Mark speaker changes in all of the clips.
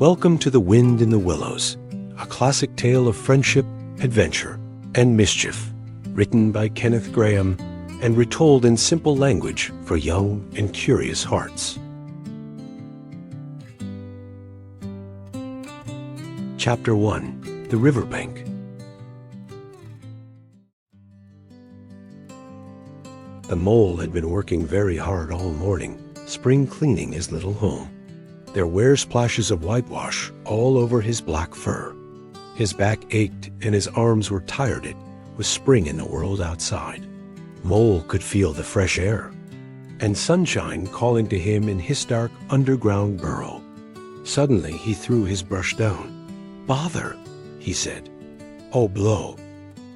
Speaker 1: Welcome to The Wind in the Willows, a classic tale of friendship, adventure, and mischief, written by Kenneth Grahame and retold in simple language for young and curious hearts. Chapter 1. The Riverbank. The mole had been working very hard all morning, spring cleaning his little home. There were splashes of whitewash all over his black fur. His back ached and his arms were tired with spring in the world outside. Mole could feel the fresh air and sunshine calling to him in his dark underground burrow. Suddenly he threw his brush down. "Bother," he said. "Oh, blow,"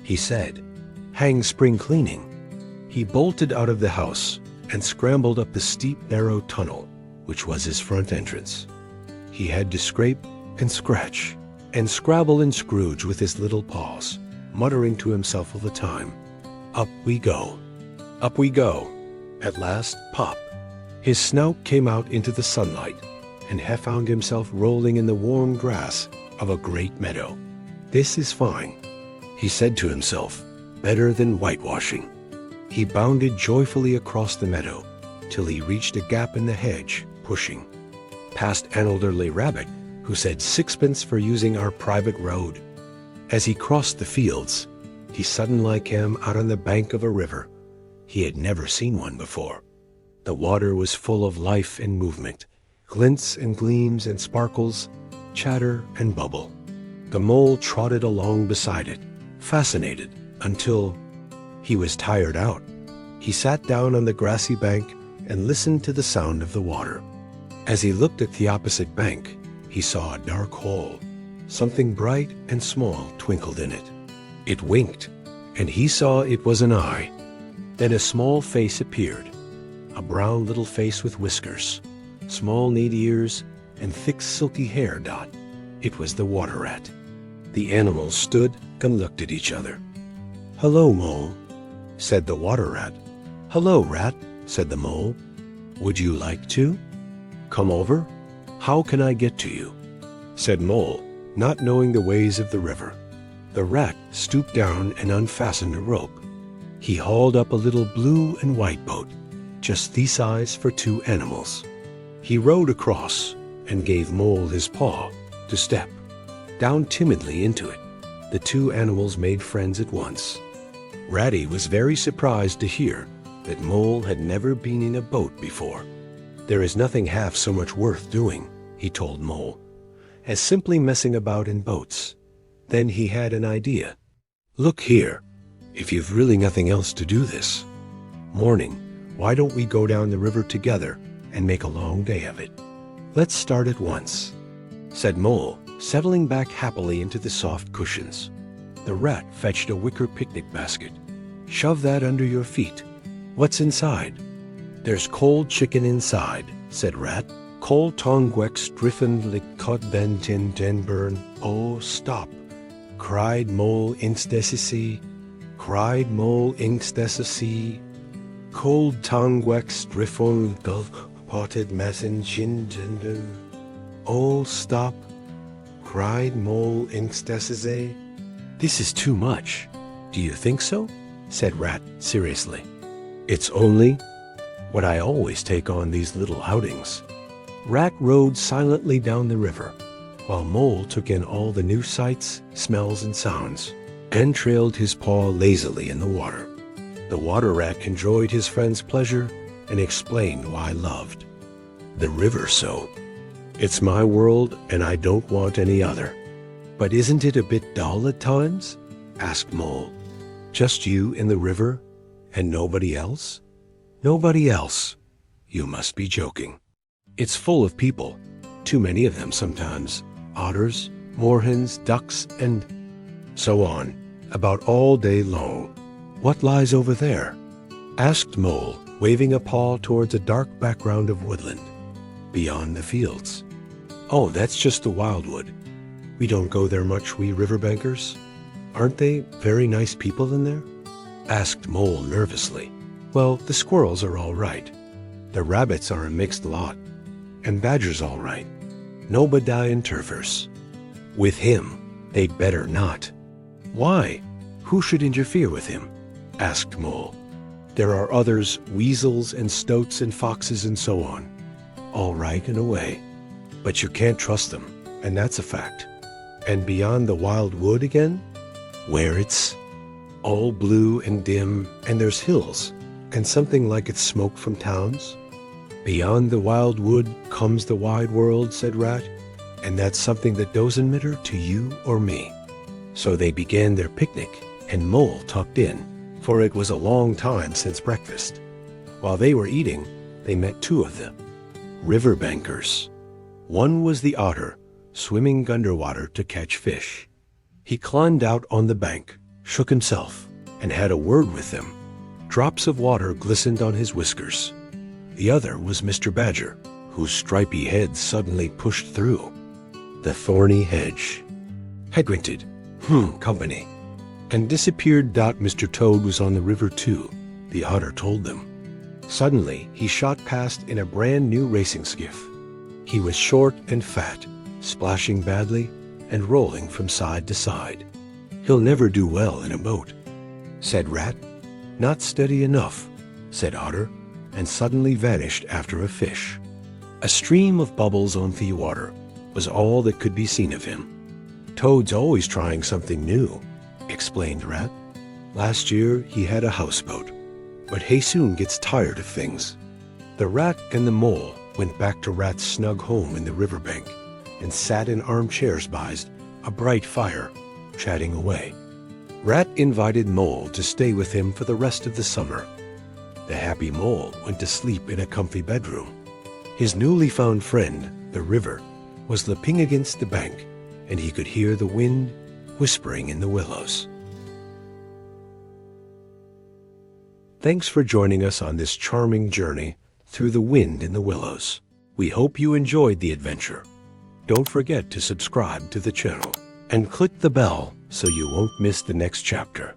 Speaker 1: he said. "Hang spring cleaning." He bolted out of the house and scrambled up the steep, narrow tunnel, which was his front entrance. He had to scrape and scratch and scrabble and scrooge with his little paws, muttering to himself all the time, "Up we go, up we go." At last, pop! His snout came out into the sunlight, and he found himself rolling in the warm grass of a great meadow. "This is fine," he said to himself, "better than whitewashing." He bounded joyfully across the meadow till he reached a gap in the hedge, pushing past an elderly rabbit who said, "Sixpence for using our private road." As he crossed the fields, he suddenly came out on the bank of a river. He had never seen one before. The water was full of life and movement, glints and gleams and sparkles, chatter and bubble. The mole trotted along beside it, fascinated, until he was tired out. He sat down on the grassy bank and listened to the sound of the water. As he looked at the opposite bank, he saw a dark hole. Something bright and small twinkled in it. It winked, and he saw it was an eye. Then a small face appeared, a brown little face with whiskers, small neat ears, and thick silky hair. It was the water rat. The animals stood and looked at each other. "Hello, mole," said the water rat. "Hello, rat," said the mole. "Would you like to come over? How can I get to you?" said Mole, not knowing the ways of the river. The rat stooped down and unfastened a rope. He hauled up a little blue and white boat, just the size for two animals. He rowed across and gave Mole his paw to step down timidly into it. The two animals made friends at once. Ratty was very surprised to hear that Mole had never been in a boat before. "There is nothing half so much worth doing," he told Mole, "as simply messing about in boats." Then he had an idea. "Look here, if you've really nothing else to do this morning, why don't we go down the river together and make a long day of it?" "Let's start at once," said Mole, settling back happily into the soft cushions. The rat fetched a wicker picnic basket. "Shove that under your feet. What's inside?" "There's cold chicken inside," said Rat. "Cold tongwex driffen likot ben tin denburn." "Oh, stop!" cried Mole instassisi. Cried Mole instassisi. "Cold tongwex driffen gulf potted messin chin denburn." "Oh, stop!" cried Mole instassisi. "This is too much. Do you think so?" said Rat seriously. "It's only what I always take on these little outings." Rat rowed silently down the river, while Mole took in all the new sights, smells, and sounds, and trailed his paw lazily in the water. The water rat enjoyed his friend's pleasure and explained why loved the river so. "It's my world, and I don't want any other." "But isn't it a bit dull at times?" asked Mole. "Just you in the river and nobody else?" "Nobody else? You must be joking. It's full of people, too many of them sometimes, otters, moorhens, ducks, and so on, about all day long." "What lies over there?" asked Mole, waving a paw towards a dark background of woodland, beyond the fields. "Oh, that's just the wildwood. We don't go there much, we riverbankers." "Aren't they very nice people in there?" asked Mole nervously. "Well, the squirrels are all right. The rabbits are a mixed lot, and badgers all right. Nobodiah Turvers. With him, they'd better not. Why? Who should interfere with him? Asked Mole. There are others, weasels and stoats and foxes and so on. All right in a way, but you can't trust them, and that's a fact. And beyond the wild wood again, where it's all blue and dim, and there's hills, and something like it's smoke from towns. Beyond the wild wood comes the wide world, said Rat, and that's something that doesn't matter to you or me. So they began their picnic, and Mole tucked in, for it was a long time since breakfast. While they were eating, they met two of them, riverbankers. One was the otter, swimming underwater to catch fish. He climbed out on the bank, shook himself, and had a word with them. Drops of water glistened on his whiskers. The other was Mr. Badger, whose stripy head suddenly pushed through the thorny hedge. Headwinted, company, and disappeared. Mr. Toad was on the river too, the otter told them. Suddenly, he shot past in a brand new racing skiff. He was short and fat, splashing badly and rolling from side to side. He'll never do well in a boat, said Rat. Not steady enough, said Otter, and suddenly vanished after a fish. A stream of bubbles on the water was all that could be seen of him. Toad's always trying something new, explained Rat. Last year he had a houseboat, but he soon gets tired of things. The Rat and the Mole went back to Rat's snug home in the riverbank and sat in armchairs by a bright fire, chatting away. Rat invited Mole to stay with him for the rest of the summer. The happy Mole went to sleep in a comfy bedroom. His newly found friend, the river, was lapping against the bank, and he could hear the wind whispering in the willows. Thanks for joining us on this charming journey through the wind in the willows. We hope you enjoyed the adventure. Don't forget to subscribe to the channel and click the bell so you won't miss the next chapter.